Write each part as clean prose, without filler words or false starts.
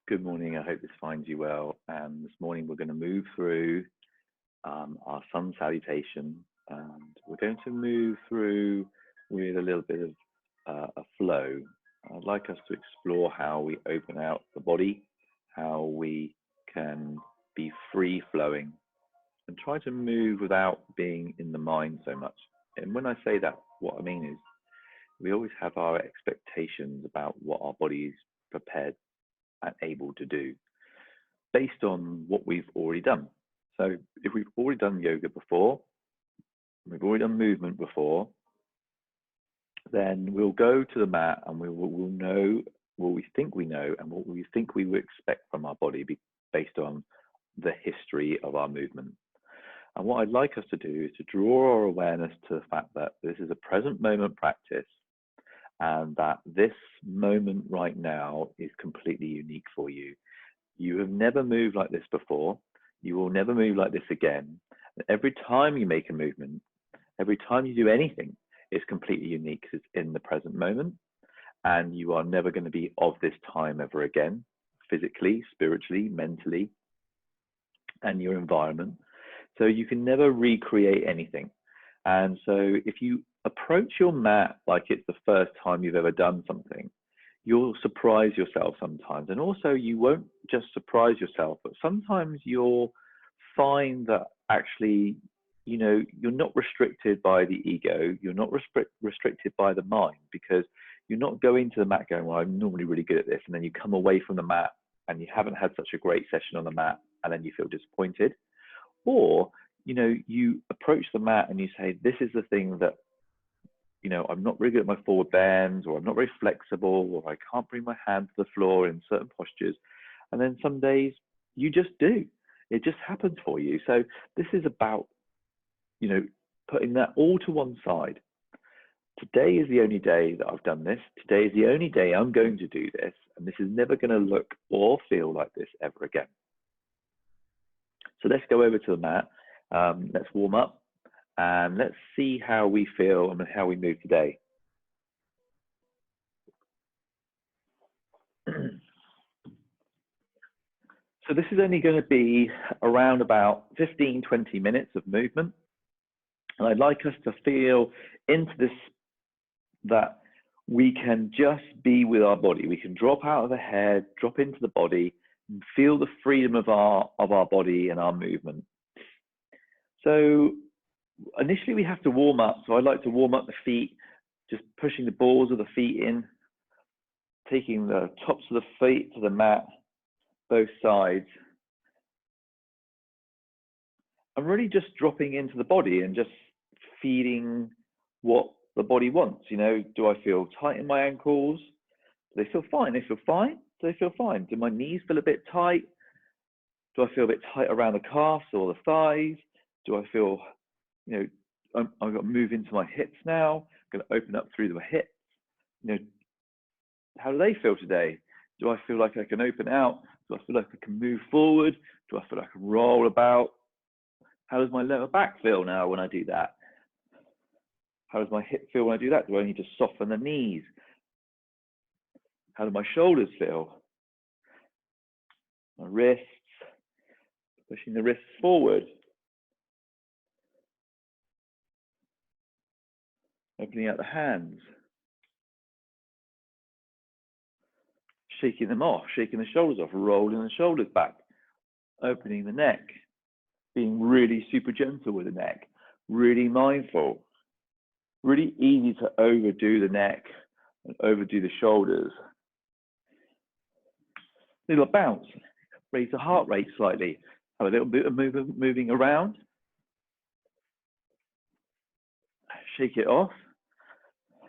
Good morning. I hope this finds you well. This morning we're going to move through our sun salutation, and we're going to move through with a little bit of a flow. I'd like us to explore how we open out the body, how we can be free flowing, and try to move without being in the mind so much. And when I say that, what I mean is we always have our expectations about what our body is prepared and able to do based on what we've already done. So if we've already done yoga before, we've already done movement before, then we'll go to the mat and we'll know what we think we know and what we think we would expect from our body based on the history of our movement. And what I'd like us to do is to draw our awareness to the fact that this is a present moment practice, and that this moment right now is completely unique for you. You have never moved like this before. You will never move like this again. And every time you make a movement, every time you do anything, it's completely unique because it's in the present moment, and you are never going to be of this time ever again, physically, spiritually, mentally, and your environment. So you can never recreate anything. And so if you approach your mat like it's the first time you've ever done something, you'll surprise yourself sometimes. And also you won't just surprise yourself, but sometimes you'll find that actually, you know, you're not restricted by the ego, you're not restricted by the mind, because you're not going to the mat going, well, I'm normally really good at this. And then you come away from the mat and you haven't had such a great session on the mat, and then you feel disappointed. Or, you know, you approach the mat and you say, this is the thing that, you know, I'm not really good at my forward bends, or I'm not very flexible, or I can't bring my hand to the floor in certain postures. And then some days you just do. It just happens for you. So this is about, you know, putting that all to one side. Today is the only day that I've done this. Today is the only day I'm going to do this. And this is never going to look or feel like this ever again. So let's go over to the mat. Let's warm up and let's see how we feel and how we move today. So this is only going to be around about 15-20 minutes of movement. And I'd like us to feel into this, that we can just be with our body. We can drop out of the head, drop into the body, and feel the freedom of our body and our movement. So initially we have to warm up. So I'd like to warm up the feet, just pushing the balls of the feet in, taking the tops of the feet to the mat, both sides. I'm really just dropping into the body and just feeling what the body wants. You know, do I feel tight in my ankles? Do they feel fine? They feel fine? Do they feel fine? Do my knees feel a bit tight? Do I feel a bit tight around the calves or the thighs? Do I feel, you know, I've got to move into my hips now. I'm going to open up through the hips. You know, how do they feel today? Do I feel like I can open out? Do I feel like I can move forward? Do I feel like I can roll about? How does my lower back feel now when I do that? How does my hip feel when I do that? Do I need to soften the knees? How do my shoulders feel? My wrists, pushing the wrists forward. Opening out the hands. Shaking them off, shaking the shoulders off, rolling the shoulders back. Opening the neck. Being really super gentle with the neck. Really mindful. Really easy to overdo the neck and overdo the shoulders. Little bounce. Raise the heart rate slightly. Have a little bit of moving around. Shake it off.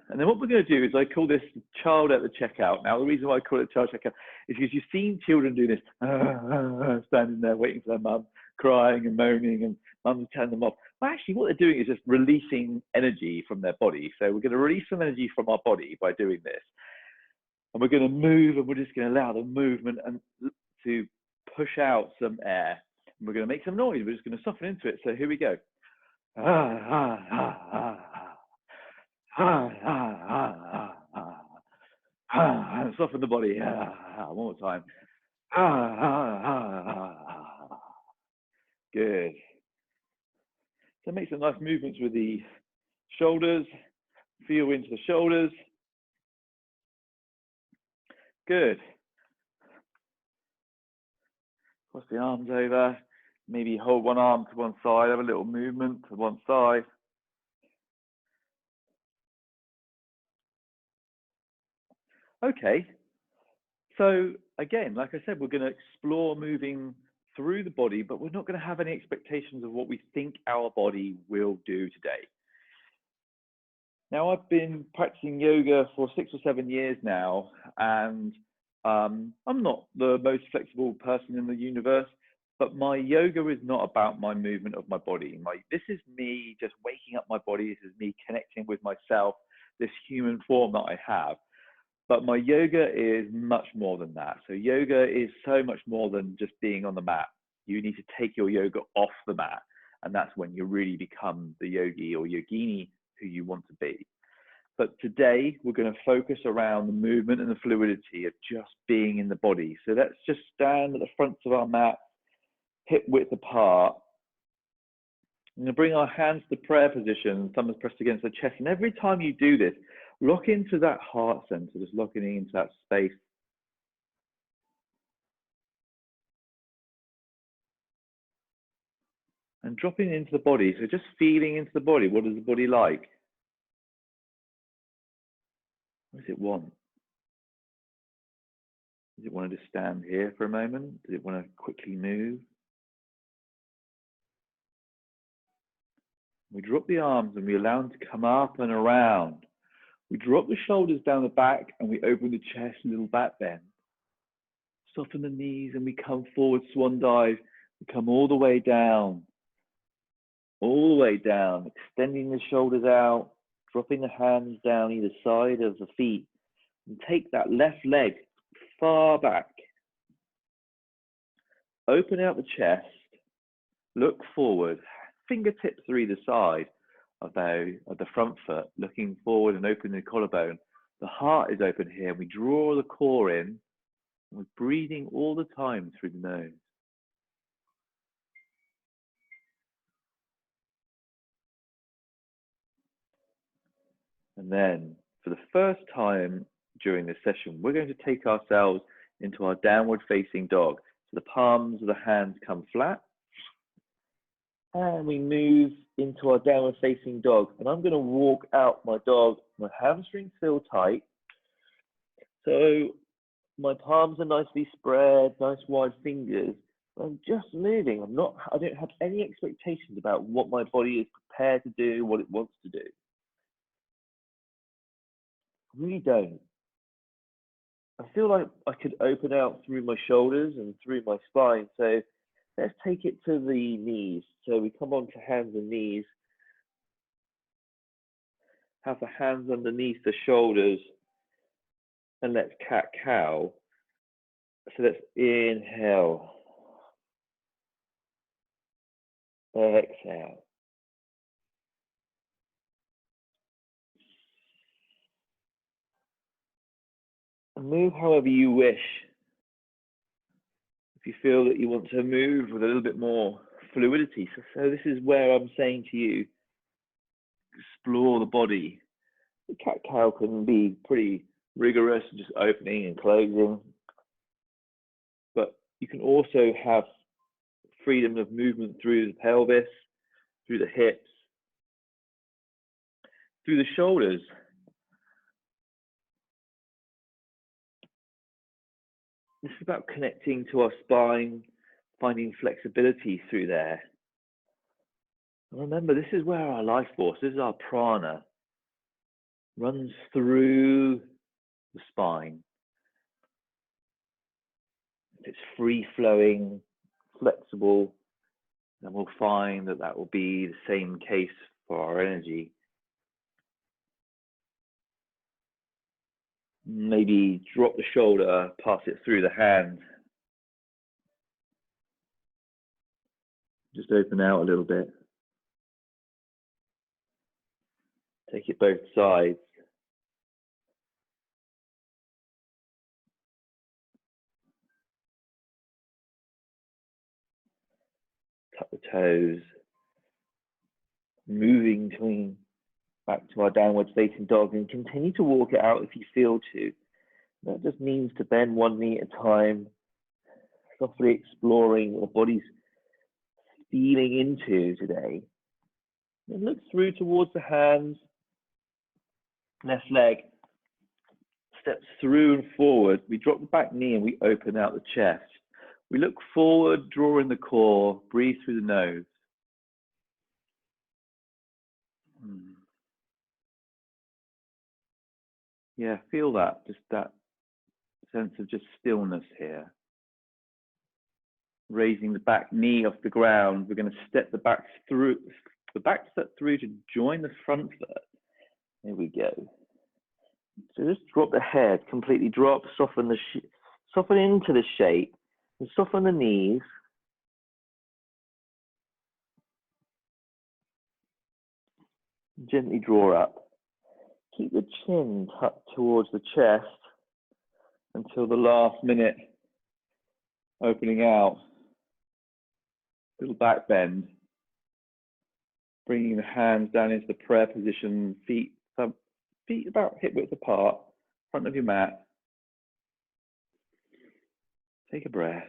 And then what we're going to do is, I call this child at the checkout. Now, the reason why I call it child checkout is because you've seen children do this, standing there waiting for their mum, crying and moaning, and mum's telling them off. Well, actually, what they're doing is just releasing energy from their body. So we're going to release some energy from our body by doing this. And we're going to move, and we're just going to allow the movement and to push out some air. And we're going to make some noise. We're just going to soften into it. So here we go. And soften the body. One more time. Good. So make some nice movements with the shoulders. Feel into the shoulders. Good. Cross the arms over. Maybe hold one arm to one side. Have a little movement to one side. Okay. So again, like I said, we're going to explore moving through the body, but we're not going to have any expectations of what we think our body will do today. Now, I've been practicing yoga for 6 or 7 years now, and I'm not the most flexible person in the universe, but my yoga is not about my movement of my body. This is me just waking up my body. This is me connecting with myself, this human form that I have. But my yoga is much more than that. So yoga is so much more than just being on the mat. You need to take your yoga off the mat, and that's when you really become the yogi or yogini who you want to be. But today we're going to focus around the movement and the fluidity of just being in the body. So let's just stand at the front of our mat, hip width apart. I'm going to bring our hands to prayer position, thumbs pressed against the chest. And every time you do this, lock into that heart center, just locking into that space. And dropping into the body. So just feeling into the body. What does the body like? What does it want? Does it want to just stand here for a moment? Does it want to quickly move? We drop the arms and we allow them to come up and around. We drop the shoulders down the back and we open the chest, a little back bend. Soften the knees and we come forward, swan dive. We come all the way down, extending the shoulders out, dropping the hands down either side of the feet, and take that left leg far back. Open out the chest, look forward, fingertips are either side of the front foot, looking forward and opening the collarbone. The heart is open here. We draw the core in. We're breathing all the time through the nose. And then, for the first time during this session, we're going to take ourselves into our downward facing dog. So the palms of the hands come flat. And we move into our downward facing dog. And I'm going to walk out my dog. My hamstrings feel tight. So my palms are nicely spread, nice wide fingers. I'm just moving. I don't have any expectations about what my body is prepared to do, what it wants to do. I really don't. I feel like I could open out through my shoulders and through my spine. So let's take it to the knees. So we come on to hands and knees. Have the hands underneath the shoulders. And let's cat-cow. So let's inhale. Exhale. And move however you wish. If you feel that you want to move with a little bit more fluidity. So this is where I'm saying to you, explore the body. The cat-cow can be pretty rigorous, just opening and closing. But you can also have freedom of movement through the pelvis, through the hips, through the shoulders. This is about connecting to our spine, finding flexibility through there. And remember, this is where our life force, this is our prana, runs through the spine. If it's free-flowing, flexible, then we'll find that that will be the same case for our energy. Maybe drop the shoulder, pass it through the hand. Just open out a little bit. Take it both sides. the toes, moving back to our downward facing dog, and continue to walk it out if you feel to. That just means to bend one knee at a time, softly exploring what our body's feeling into today. And look through towards the hands. Left leg steps through and forward. We drop the back knee and we open out the chest. We look forward, draw in the core, breathe through the nose. Yeah, feel that, just that sense of just stillness here. Raising the back knee off the ground, we're going to step the back foot through to join the front foot. There we go. So just drop the head, completely drop, soften into the shape, and soften the knees. Gently draw up. Keep the chin tucked towards the chest until the last minute, opening out. Little back bend. Bringing the hands down into the prayer position, feet about hip width apart, front of your mat. Take a breath,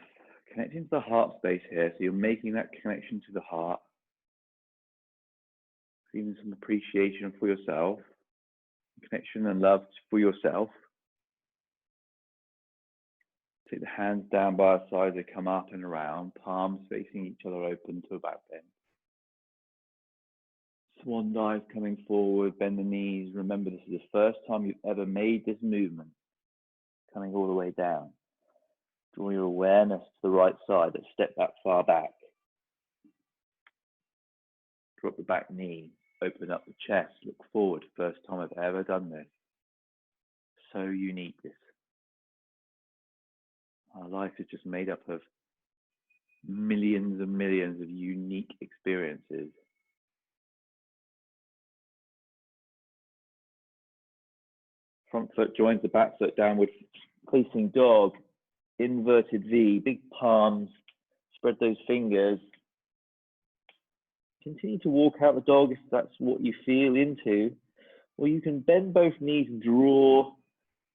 connecting to the heart space here, so you're making that connection to the heart. Feeling some appreciation for yourself, connection and love for yourself. Take the hands down by our side, they come up and around, palms facing each other open to a back bend. Swan dive coming forward, bend the knees. Remember, this is the first time you've ever made this movement. Coming all the way down. Draw your awareness to the right side, let's step that far back. Drop the back knee, open up the chest, look forward. First time I've ever done this. So unique, this. Our life is just made up of millions and millions of unique experiences. Front foot joins the back foot, downward facing dog, inverted V, big palms, spread those fingers. Continue to walk out the dog if that's what you feel into, or you can bend both knees and draw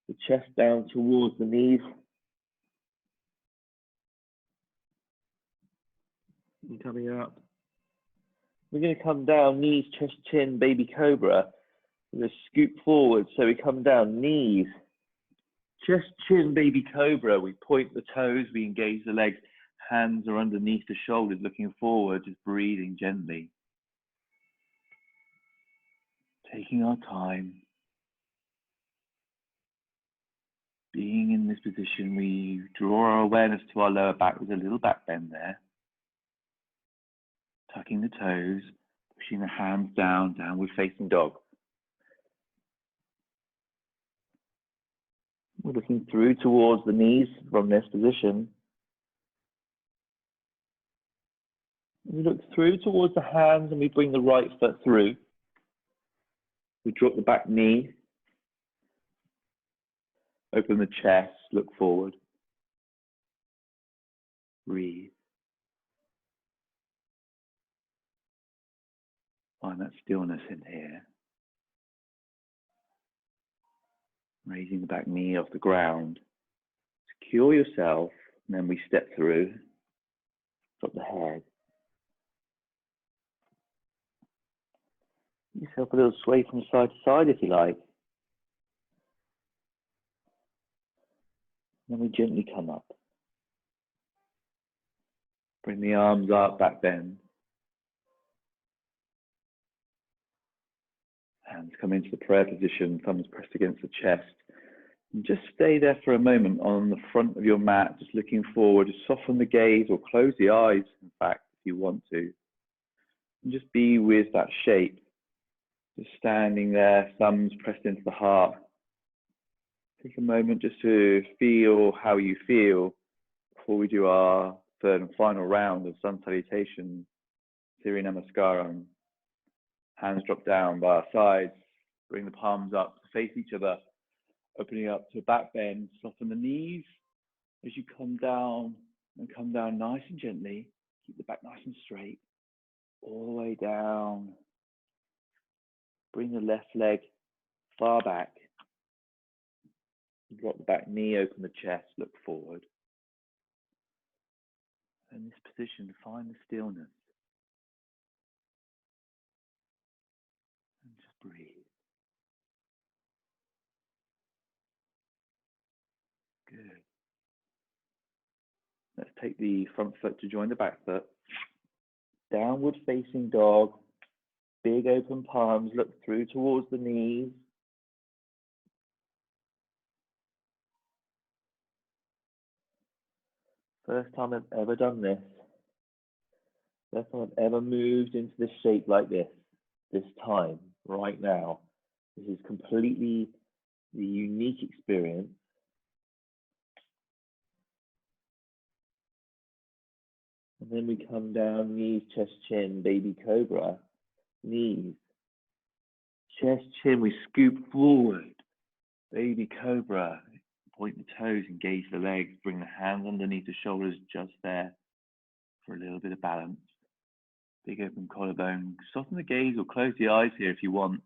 the chest down towards the knees. And coming up. We're going to come down, knees, chest, chin, baby cobra. We're going to scoop forward, so we come down, knees, chest, chin, baby cobra. We point the toes, we engage the legs. Hands are underneath the shoulders, looking forward, just breathing gently. Taking our time. Being in this position, we draw our awareness to our lower back with a little back bend there. Tucking the toes, pushing the hands down, downward facing dog. We're looking through towards the knees from this position. We look through towards the hands and we bring the right foot through. We drop the back knee. Open the chest, look forward. Breathe. Find that stillness in here. Raising the back knee off the ground. Secure yourself, and then we step through. Drop the head. Give yourself a little sway from side to side if you like. Then we gently come up. Bring the arms up, back bend. Hands come into the prayer position, thumbs pressed against the chest. And just stay there for a moment on the front of your mat, just looking forward. Just soften the gaze or close the eyes, in fact, if you want to. And just be with that shape. Just standing there, thumbs pressed into the heart. Take a moment just to feel how you feel before we do our third and final round of sun salutation, Surya Namaskaram. Hands drop down by our sides, bring the palms up to face each other, opening up to a back bend, soften the knees as you come down and come down nice and gently. Keep the back nice and straight. All the way down. Bring the left leg far back. Drop the back knee, open the chest, look forward. In this position, find the stillness. And just breathe. Good. Let's take the front foot to join the back foot. Downward facing dog. Big open palms, look through towards the knees. First time I've ever done this. First time I've ever moved into this shape like this time, right now. This is completely the unique experience. And then we come down, knees, chest, chin, baby cobra, knees, chest, chin, we scoop forward, baby cobra, point the toes, engage the legs, bring the hands underneath the shoulders just there for a little bit of balance. Big open collarbone, soften the gaze or close the eyes here if you want.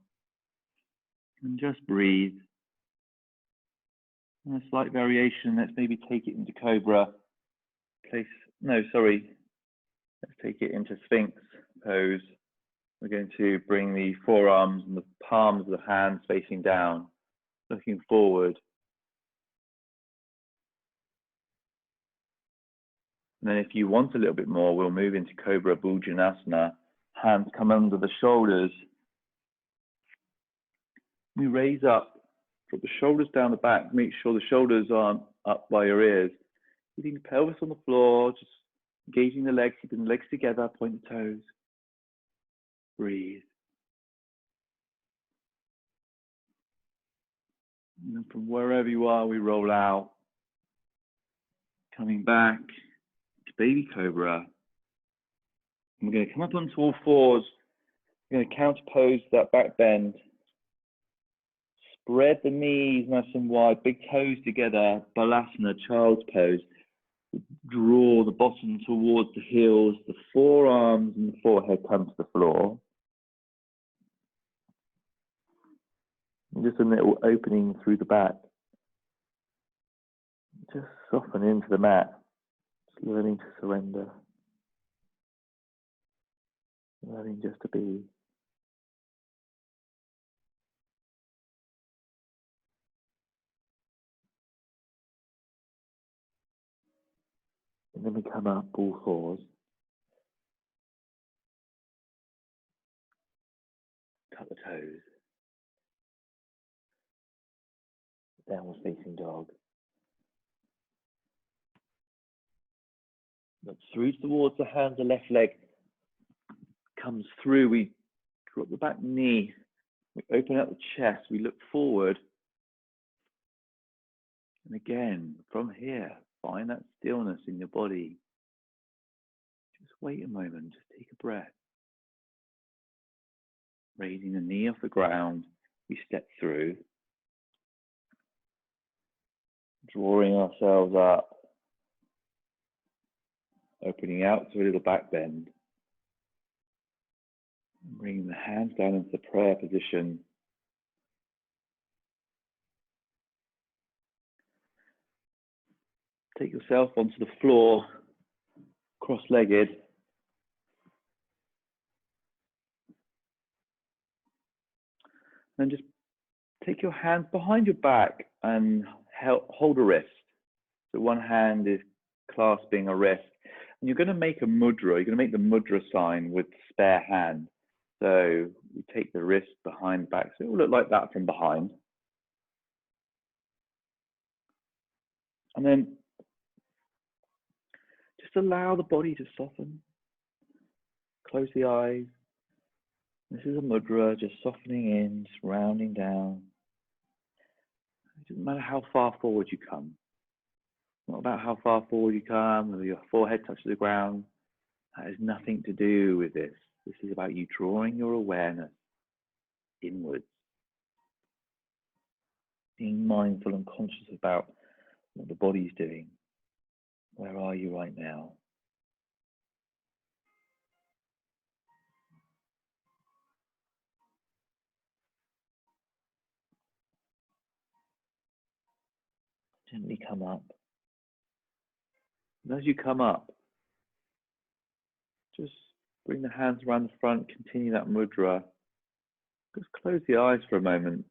And just breathe. And a slight variation, let's maybe take it into cobra. Let's take it into Sphinx Pose. We're going to bring the forearms and the palms of the hands facing down, looking forward. And then if you want a little bit more, we'll move into Cobra Bhujanasana. Hands come under the shoulders. We raise up, drop the shoulders down the back, make sure the shoulders aren't up by your ears. Keeping the pelvis on the floor, just engaging the legs, keeping the legs together, point the toes. Breathe. And then from wherever you are, we roll out. Coming back to baby cobra. And we're going to come up onto all fours. We're going to counterpose that back bend. Spread the knees nice and wide, big toes together, Balasana, child's pose. Draw the bottom towards the heels, the forearms and the forehead come to the floor. And just a little opening through the back. Just soften into the mat, just learning to surrender. Learning just to be. And then we come up, all fours. Cut the toes. Downward facing dog. Look through towards the hand, the left leg comes through. We drop the back knee. We open up the chest. We look forward. And again, from here, find that stillness in your body. Just wait a moment. Just take a breath. Raising the knee off the ground, we step through. Drawing ourselves up. Opening out to a little back bend. Bringing the hands down into the prayer position. Take yourself onto the floor, cross-legged. And just take your hands behind your back and hold a wrist. So one hand is clasping a wrist. And you're going to make a mudra. You're going to make the mudra sign with the spare hand. So we take the wrist behind back. So it will look like that from behind. And then just allow the body to soften. Close the eyes. This is a mudra, just softening in, just rounding down. It doesn't matter how far forward you come. It's not about how far forward you come, or your forehead touches the ground. That has nothing to do with this. This is about you drawing your awareness inwards. Being mindful and conscious about what the body's doing. Where are you right now? Gently come up. And as you come up, just bring the hands around the front, continue that mudra. Just close the eyes for a moment.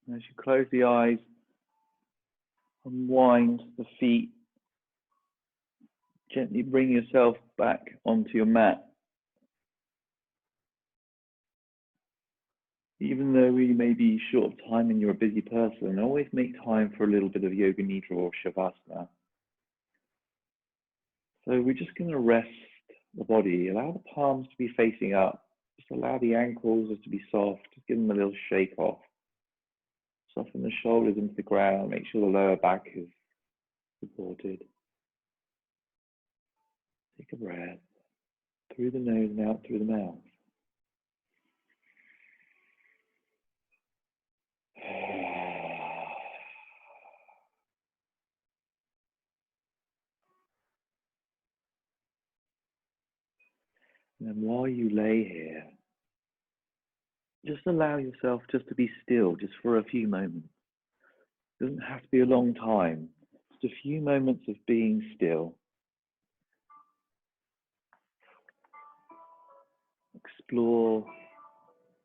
And as you close the eyes, unwind the feet. Gently bring yourself back onto your mat. Even though we may be short of time and you're a busy person, always make time for a little bit of yoga nidra or shavasana. So we're just going to rest the body, allow the palms to be facing up, just allow the ankles to be soft, just give them a little shake off. Soften the shoulders into the ground, make sure the lower back is supported. Take a breath through the nose and out through the mouth. And then while you lay here, just allow yourself just to be still, just for a few moments. It doesn't have to be a long time, just a few moments of being still. Explore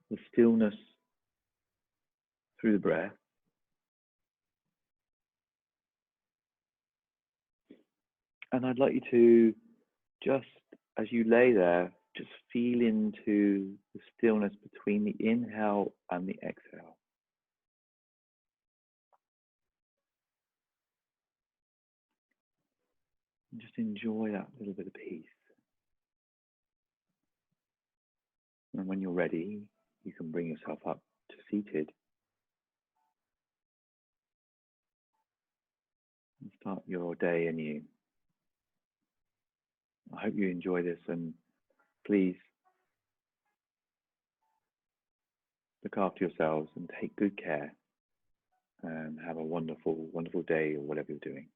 the stillness through the breath. And I'd like you to, just as you lay there, just feel into the stillness between the inhale and the exhale. And just enjoy that little bit of peace. And when you're ready, you can bring yourself up to seated. And start your day anew. I hope you enjoy this, and please look after yourselves and take good care and have a wonderful, wonderful day or whatever you're doing.